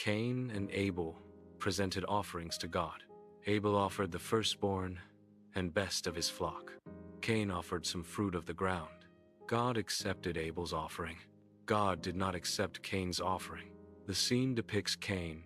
Cain and Abel presented offerings to God. Abel offered the firstborn and best of his flock. Cain offered some fruit of the ground. God accepted Abel's offering. God did not accept Cain's offering. The scene depicts Cain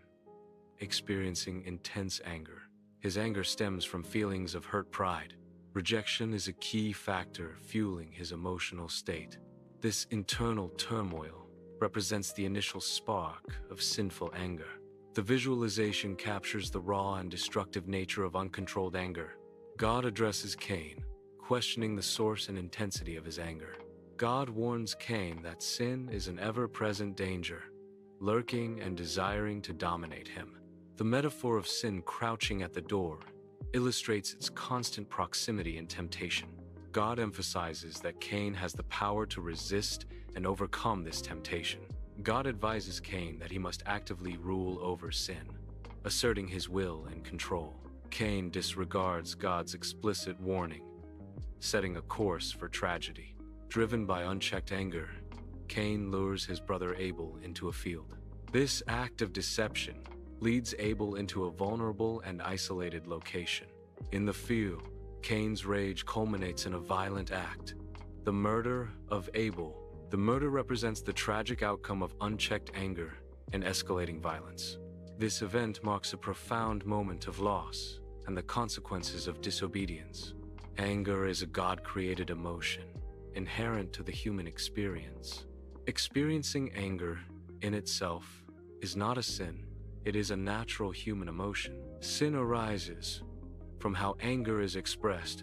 experiencing intense anger. His anger stems from feelings of hurt pride. Rejection is a key factor fueling his emotional state. This internal turmoil represents the initial spark of sinful anger. The visualization captures the raw and destructive nature of uncontrolled anger. God addresses Cain, questioning the source and intensity of his anger. God warns Cain that sin is an ever-present danger, lurking and desiring to dominate him. The metaphor of sin crouching at the door illustrates its constant proximity and temptation. God emphasizes that Cain has the power to resist and overcome this temptation. God advises Cain that he must actively rule over sin, asserting his will and control. Cain disregards God's explicit warning, setting a course for tragedy. Driven by unchecked anger, Cain lures his brother Abel into a field. This act of deception leads Abel into a vulnerable and isolated location. In the field, Cain's rage culminates in a violent act, the murder of Abel. The murder represents the tragic outcome of unchecked anger and escalating violence. This event marks a profound moment of loss and the consequences of disobedience. Anger is a God-created emotion, inherent to the human experience. Experiencing anger in itself is not a sin. It is a natural human emotion. Sin arises from how anger is expressed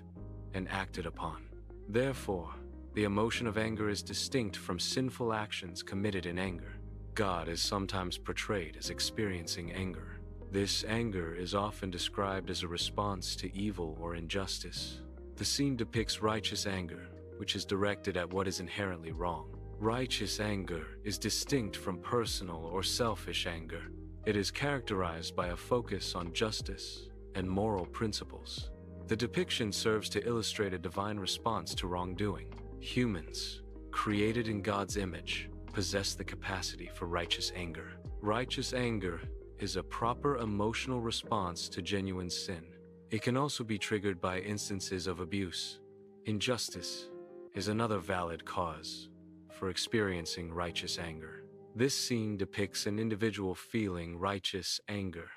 and acted upon. Therefore, the emotion of anger is distinct from sinful actions committed in anger. God is sometimes portrayed as experiencing anger. This anger is often described as a response to evil or injustice. The scene depicts righteous anger, which is directed at what is inherently wrong. Righteous anger is distinct from personal or selfish anger. It is characterized by a focus on justice and moral principles. The depiction serves to illustrate a divine response to wrongdoing. Humans, created in God's image, possess the capacity for righteous anger. Righteous anger is a proper emotional response to genuine sin. It can also be triggered by instances of abuse. Injustice is another valid cause for experiencing righteous anger. This scene depicts an individual feeling righteous anger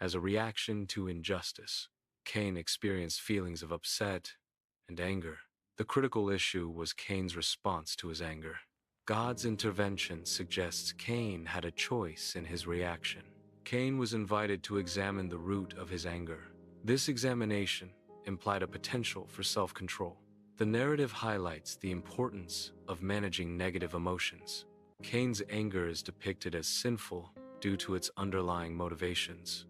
as a reaction to injustice. Cain experienced feelings of upset and anger. The critical issue was Cain's response to his anger. God's intervention suggests Cain had a choice in his reaction. Cain was invited to examine the root of his anger. This examination implied a potential for self-control. The narrative highlights the importance of managing negative emotions. Cain's anger is depicted as sinful due to its underlying motivations.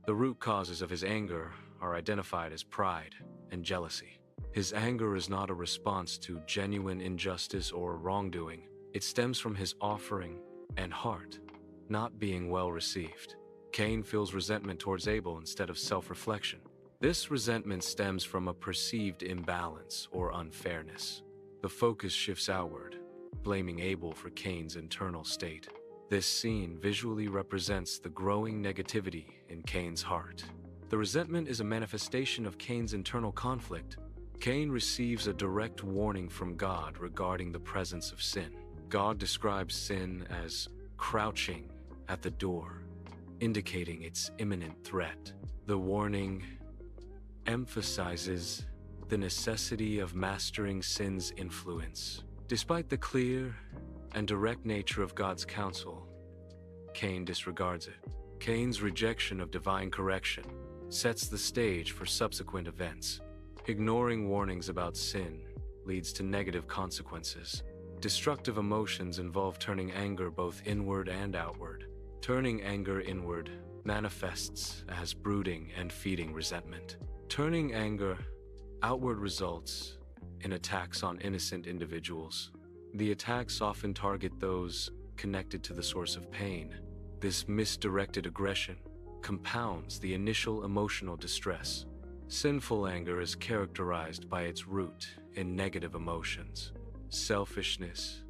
The root causes of his anger are identified as pride and jealousy. His anger is not a response to genuine injustice or wrongdoing. It stems from his offering and heart not being well received. Cain feels resentment towards Abel instead of self-reflection. This resentment stems from a perceived imbalance or unfairness. The focus shifts outward, blaming Abel for Cain's internal state. This scene visually represents the growing negativity in Cain's heart. The resentment is a manifestation of Cain's internal conflict. Cain receives a direct warning from God regarding the presence of sin. God describes sin as crouching at the door, indicating its imminent threat. The warning emphasizes the necessity of mastering sin's influence. Despite the clear and direct nature of God's counsel, Cain disregards it. Cain's rejection of divine correction sets the stage for subsequent events. Ignoring warnings about sin leads to negative consequences. Destructive emotions involve turning anger both inward and outward. Turning anger inward manifests as brooding and feeding resentment. Turning anger outward results in attacks on innocent individuals. The attacks often target those connected to the source of pain. This misdirected aggression compounds the initial emotional distress. Sinful anger is characterized by its root in negative emotions. Selfishness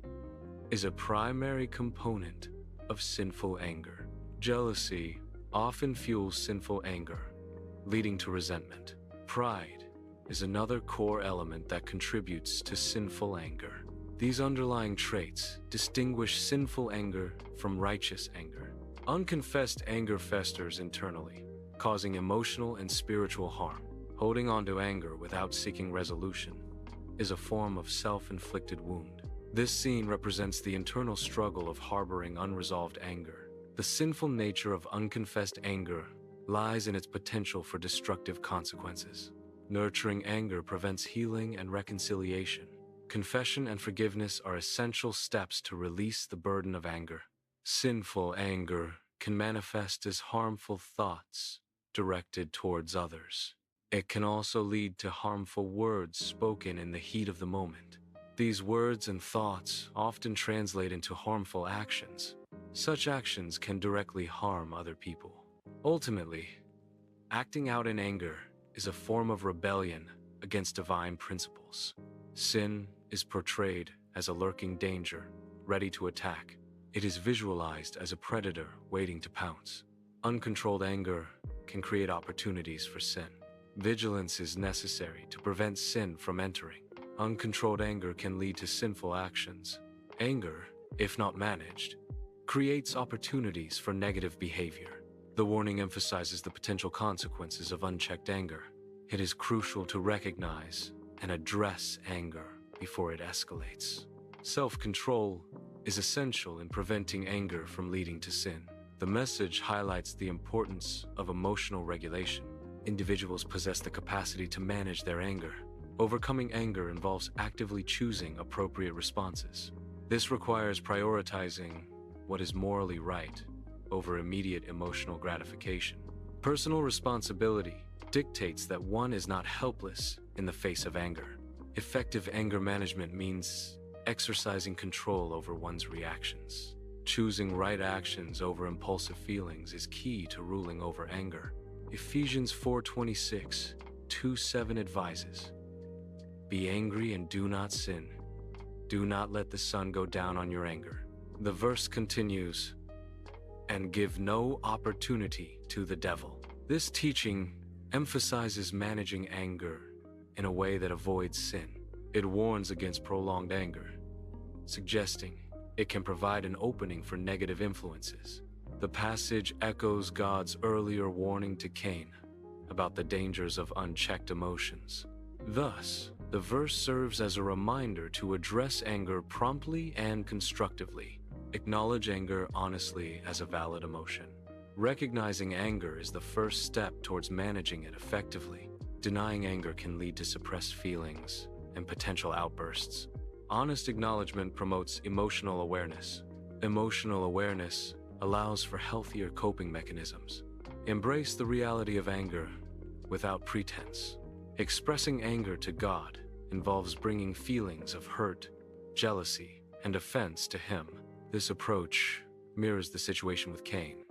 is a primary component of sinful anger. Jealousy often fuels sinful anger, leading to resentment. Pride is another core element that contributes to sinful anger. These underlying traits distinguish sinful anger from righteous anger. Unconfessed anger festers internally, causing emotional and spiritual harm. Holding on to anger without seeking resolution is a form of self-inflicted wound. This scene represents the internal struggle of harboring unresolved anger. The sinful nature of unconfessed anger lies in its potential for destructive consequences. Nurturing anger prevents healing and reconciliation. Confession and forgiveness are essential steps to release the burden of anger. Sinful anger can manifest as harmful thoughts directed towards others. It can also lead to harmful words spoken in the heat of the moment. These words and thoughts often translate into harmful actions. Such actions can directly harm other people. Ultimately, acting out in anger is a form of rebellion against divine principles. Sin is portrayed as a lurking danger, ready to attack. It is visualized as a predator waiting to pounce. Uncontrolled anger can create opportunities for sin. Vigilance is necessary to prevent sin from entering. Uncontrolled anger can lead to sinful actions. Anger, if not managed, creates opportunities for negative behavior. The warning emphasizes the potential consequences of unchecked anger. It is crucial to recognize and address anger before it escalates. Self-control is essential in preventing anger from leading to sin. The message highlights the importance of emotional regulation. Individuals possess the capacity to manage their anger. Overcoming anger involves actively choosing appropriate responses. This requires prioritizing what is morally right over immediate emotional gratification. Personal responsibility dictates that one is not helpless in the face of anger. Effective anger management means exercising control over one's reactions. Choosing right actions over impulsive feelings is key to ruling over anger. Ephesians 4:26-7 advises, "Be angry and do not sin. Do not let the sun go down on your anger." The verse continues, "And give no opportunity to the devil." This teaching emphasizes managing anger in a way that avoids sin. It warns against prolonged anger, suggesting it can provide an opening for negative influences. The passage echoes God's earlier warning to Cain about the dangers of unchecked emotions. Thus, the verse serves as a reminder to address anger promptly and constructively. Acknowledge anger honestly as a valid emotion. Recognizing anger is the first step towards managing it effectively. Denying anger can lead to suppressed feelings and potential outbursts. Honest acknowledgement promotes emotional awareness. Emotional awareness allows for healthier coping mechanisms. Embrace the reality of anger without pretense. Expressing anger to God involves bringing feelings of hurt, jealousy, and offense to Him. This approach mirrors the situation with Cain,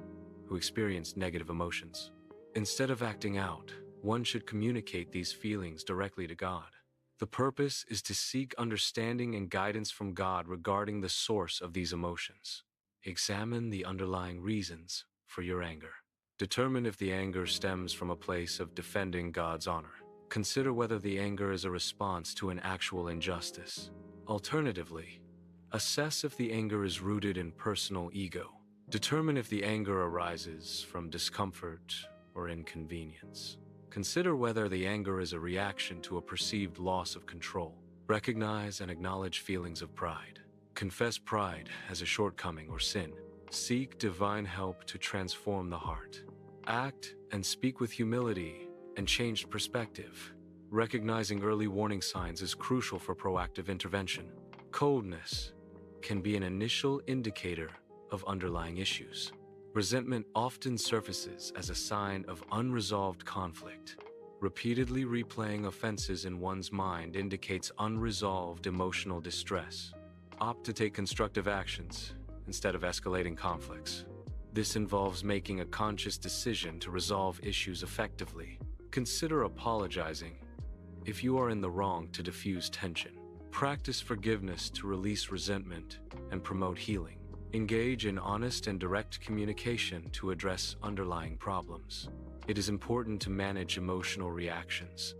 who experienced negative emotions. Instead of acting out, one should communicate these feelings directly to God. The purpose is to seek understanding and guidance from God regarding the source of these emotions. Examine the underlying reasons for your anger. Determine if the anger stems from a place of defending God's honor. Consider whether the anger is a response to an actual injustice. Alternatively, assess if the anger is rooted in personal ego. Determine if the anger arises from discomfort or inconvenience. Consider whether the anger is a reaction to a perceived loss of control. Recognize and acknowledge feelings of pride. Confess pride as a shortcoming or sin. Seek divine help to transform the heart. Act and speak with humility and changed perspective. Recognizing early warning signs is crucial for proactive intervention. Coldness can be an initial indicator of underlying issues. Resentment often surfaces as a sign of unresolved conflict. Repeatedly replaying offenses in one's mind indicates unresolved emotional distress. Opt to take constructive actions instead of escalating conflicts. This involves making a conscious decision to resolve issues effectively. Consider apologizing if you are in the wrong to diffuse tension. Practice forgiveness to release resentment and promote healing. Engage in honest and direct communication to address underlying problems. It is important to manage emotional reactions,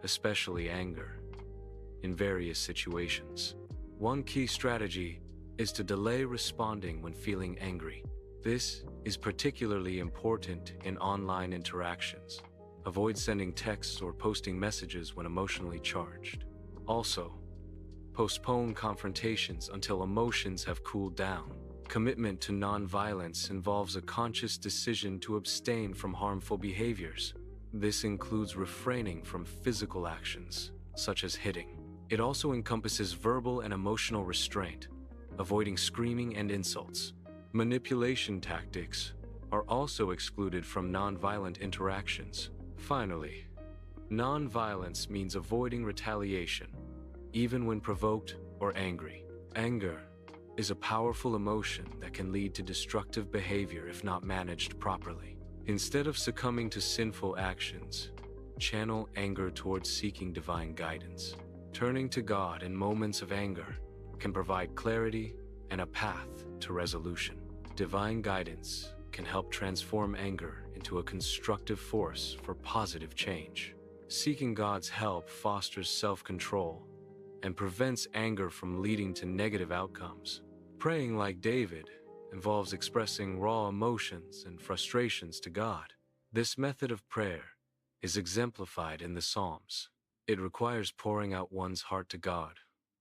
especially anger, in various situations. One key strategy is to delay responding when feeling angry. This is particularly important in online interactions. Avoid sending texts or posting messages when emotionally charged. Also, postpone confrontations until emotions have cooled down. Commitment to nonviolence involves a conscious decision to abstain from harmful behaviors. This includes refraining from physical actions, such as hitting. It also encompasses verbal and emotional restraint, avoiding screaming and insults. Manipulation tactics are also excluded from nonviolent interactions. Finally, nonviolence means avoiding retaliation, even when provoked or angry. Anger is a powerful emotion that can lead to destructive behavior if not managed properly. Instead of succumbing to sinful actions, channel anger towards seeking divine guidance. Turning to God in moments of anger can provide clarity and a path to resolution. Divine guidance can help transform anger into a constructive force for positive change. Seeking God's help fosters self-control and prevents anger from leading to negative outcomes. Praying like David involves expressing raw emotions and frustrations to God. This method of prayer is exemplified in the Psalms. It requires pouring out one's heart to God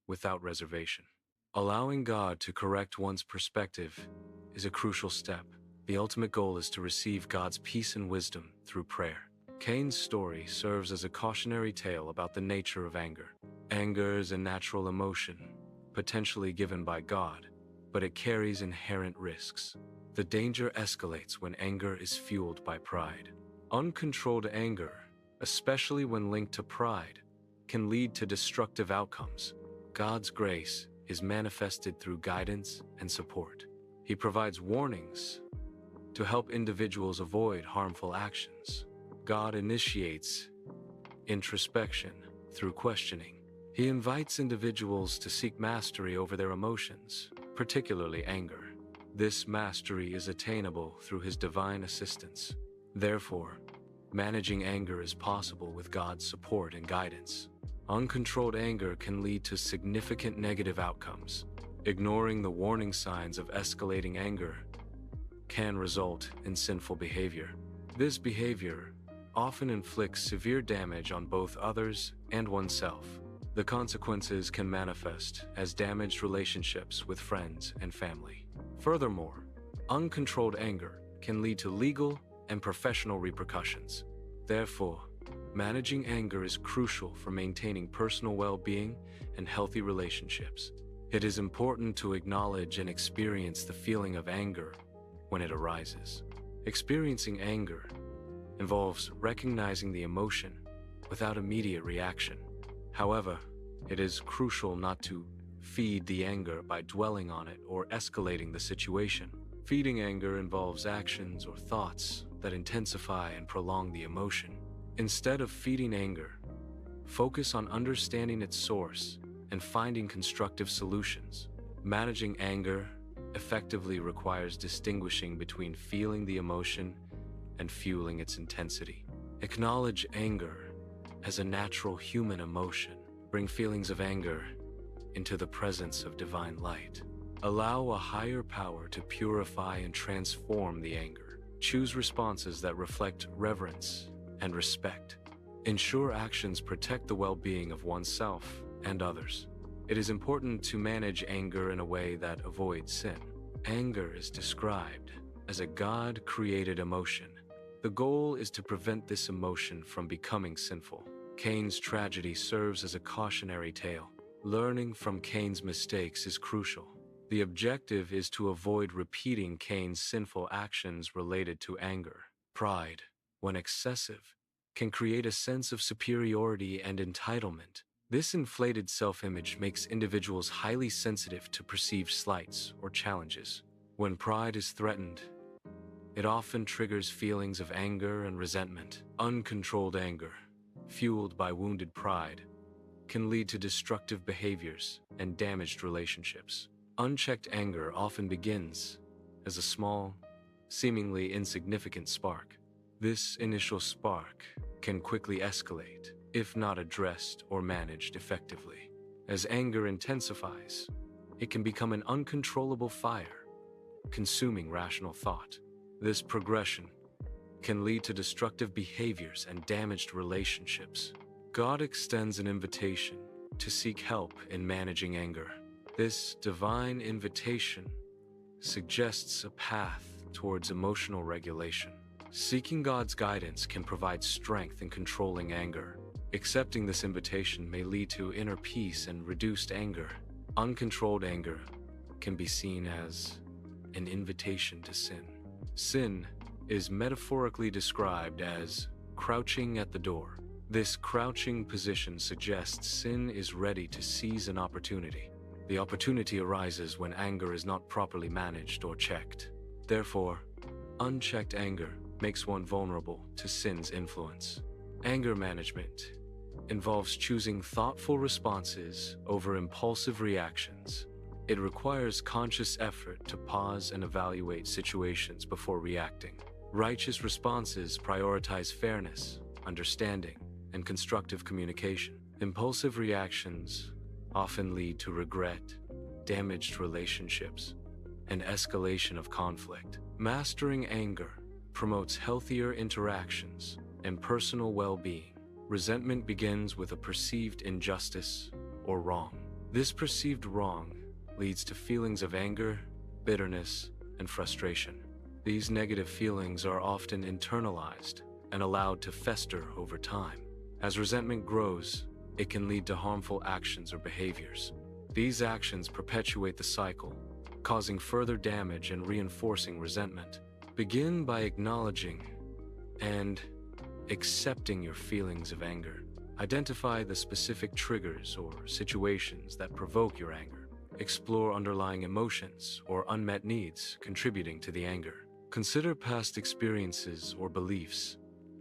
without reservation. Allowing God to correct one's perspective is a crucial step. The ultimate goal is to receive God's peace and wisdom through prayer. Cain's story serves as a cautionary tale about the nature of anger. Anger is a natural emotion, potentially given by God, but it carries inherent risks. The danger escalates when anger is fueled by pride. Uncontrolled anger, especially when linked to pride, can lead to destructive outcomes. God's grace is manifested through guidance and support. He provides warnings to help individuals avoid harmful actions. God initiates introspection through questioning. He invites individuals to seek mastery over their emotions, particularly anger. This mastery is attainable through His divine assistance. Therefore, managing anger is possible with God's support and guidance. Uncontrolled anger can lead to significant negative outcomes. Ignoring the warning signs of escalating anger can result in sinful behavior. This behavior often inflicts severe damage on both others and oneself. The consequences can manifest as damaged relationships with friends and family. Furthermore, uncontrolled anger can lead to legal and professional repercussions. Therefore, managing anger is crucial for maintaining personal well-being and healthy relationships. It is important to acknowledge and experience the feeling of anger when it arises. Experiencing anger involves recognizing the emotion without immediate reaction. However, it is crucial not to feed the anger by dwelling on it or escalating the situation. Feeding anger involves actions or thoughts that intensify and prolong the emotion. Instead of feeding anger, focus on understanding its source and finding constructive solutions. Managing anger effectively requires distinguishing between feeling the emotion and fueling its intensity. Acknowledge anger as a natural human emotion. Bring feelings of anger into the presence of divine light. Allow a higher power to purify and transform the anger. Choose responses that reflect reverence and respect. Ensure actions protect the well-being of oneself and others. It is important to manage anger in a way that avoids sin. Anger is described as a God-created emotion. The goal is to prevent this emotion from becoming sinful. Cain's tragedy serves as a cautionary tale. Learning from Cain's mistakes is crucial. The objective is to avoid repeating Cain's sinful actions related to anger. Pride, when excessive, can create a sense of superiority and entitlement. This inflated self-image makes individuals highly sensitive to perceived slights or challenges. When pride is threatened, it often triggers feelings of anger and resentment. Uncontrolled anger, fueled by wounded pride, can lead to destructive behaviors and damaged relationships. Unchecked anger often begins as a small, seemingly insignificant spark. This initial spark can quickly escalate if not addressed or managed effectively. As anger intensifies, it can become an uncontrollable fire, consuming rational thought. This progression can lead to destructive behaviors and damaged relationships. God extends an invitation to seek help in managing anger. This divine invitation suggests a path towards emotional regulation. Seeking God's guidance can provide strength in controlling anger. Accepting this invitation may lead to inner peace and reduced anger. Uncontrolled anger can be seen as an invitation to sin. Sin is metaphorically described as crouching at the door. This crouching position suggests sin is ready to seize an opportunity. The opportunity arises when anger is not properly managed or checked. Therefore, unchecked anger makes one vulnerable to sin's influence. Anger management involves choosing thoughtful responses over impulsive reactions. It requires conscious effort to pause and evaluate situations before reacting. Righteous responses prioritize fairness, understanding, and constructive communication. Impulsive reactions often lead to regret, damaged relationships, and escalation of conflict. Mastering anger promotes healthier interactions and personal well-being. Resentment begins with a perceived injustice or wrong. This perceived wrong leads to feelings of anger, bitterness, and frustration. These negative feelings are often internalized and allowed to fester over time. As resentment grows, it can lead to harmful actions or behaviors. These actions perpetuate the cycle, causing further damage and reinforcing resentment. Begin by acknowledging and accepting your feelings of anger. Identify the specific triggers or situations that provoke your anger. Explore underlying emotions or unmet needs contributing to the anger. Consider past experiences or beliefs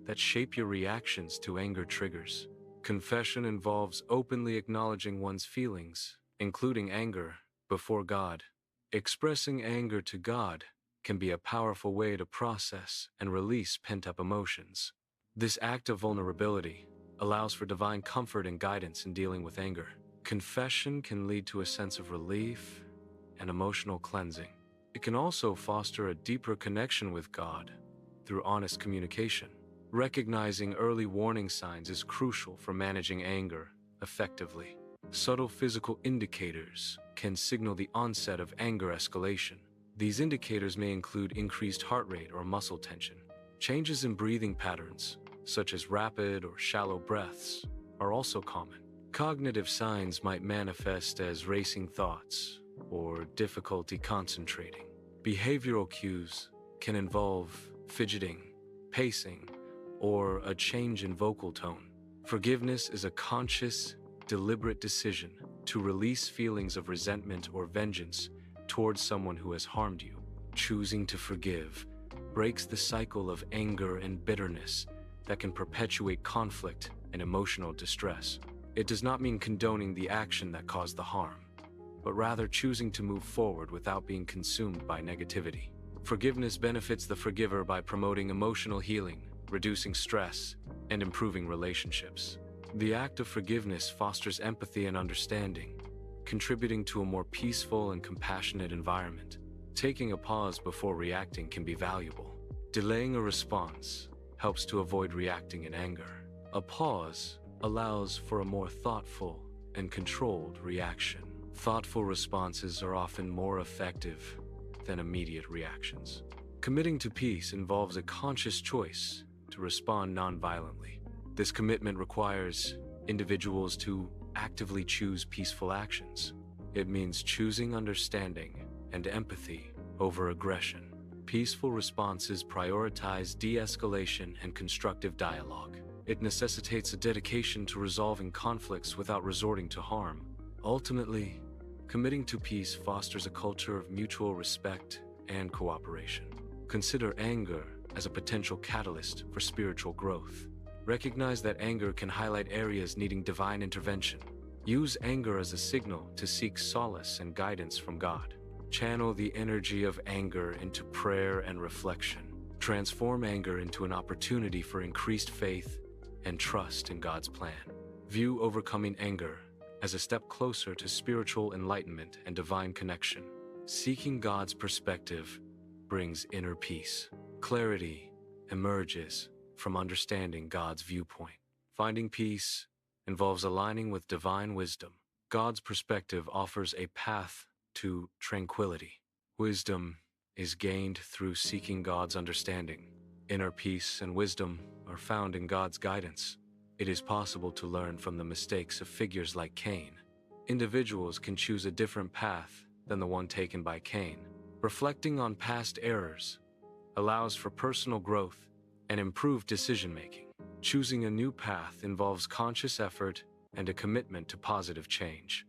that shape your reactions to anger triggers. Confession involves openly acknowledging one's feelings, including anger, before God. Expressing anger to God can be a powerful way to process and release pent-up emotions. This act of vulnerability allows for divine comfort and guidance in dealing with anger. Confession can lead to a sense of relief and emotional cleansing. It can also foster a deeper connection with God through honest communication. Recognizing early warning signs is crucial for managing anger effectively. Subtle physical indicators can signal the onset of anger escalation. These indicators may include increased heart rate or muscle tension. Changes in breathing patterns, such as rapid or shallow breaths, are also common. Cognitive signs might manifest as racing thoughts or difficulty concentrating. Behavioral cues can involve fidgeting, pacing, or a change in vocal tone. Forgiveness is a conscious, deliberate decision to release feelings of resentment or vengeance towards someone who has harmed you. Choosing to forgive breaks the cycle of anger and bitterness that can perpetuate conflict and emotional distress. It does not mean condoning the action that caused the harm, but rather choosing to move forward without being consumed by negativity. Forgiveness benefits the forgiver by promoting emotional healing, reducing stress, and improving relationships. The act of forgiveness fosters empathy and understanding, contributing to a more peaceful and compassionate environment. Taking a pause before reacting can be valuable. Delaying a response helps to avoid reacting in anger. A pause allows for a more thoughtful and controlled reaction. Thoughtful responses are often more effective than immediate reactions. Committing to peace involves a conscious choice to respond nonviolently. This commitment requires individuals to actively choose peaceful actions. It means choosing understanding and empathy over aggression. Peaceful responses prioritize de-escalation and constructive dialogue. It necessitates a dedication to resolving conflicts without resorting to harm. Ultimately, committing to peace fosters a culture of mutual respect and cooperation. Consider anger as a potential catalyst for spiritual growth. Recognize that anger can highlight areas needing divine intervention. Use anger as a signal to seek solace and guidance from God. Channel the energy of anger into prayer and reflection. Transform anger into an opportunity for increased faith and trust in God's plan. View overcoming anger as a step closer to spiritual enlightenment and divine connection. Seeking God's perspective brings inner peace. Clarity emerges from understanding God's viewpoint. Finding peace involves aligning with divine wisdom. God's perspective offers a path to tranquility. Wisdom is gained through seeking God's understanding. Inner peace and wisdom are found in God's guidance. It is possible to learn from the mistakes of figures like Cain. Individuals can choose a different path than the one taken by Cain. Reflecting on past errors allows for personal growth and improved decision-making. Choosing a new path involves conscious effort and a commitment to positive change.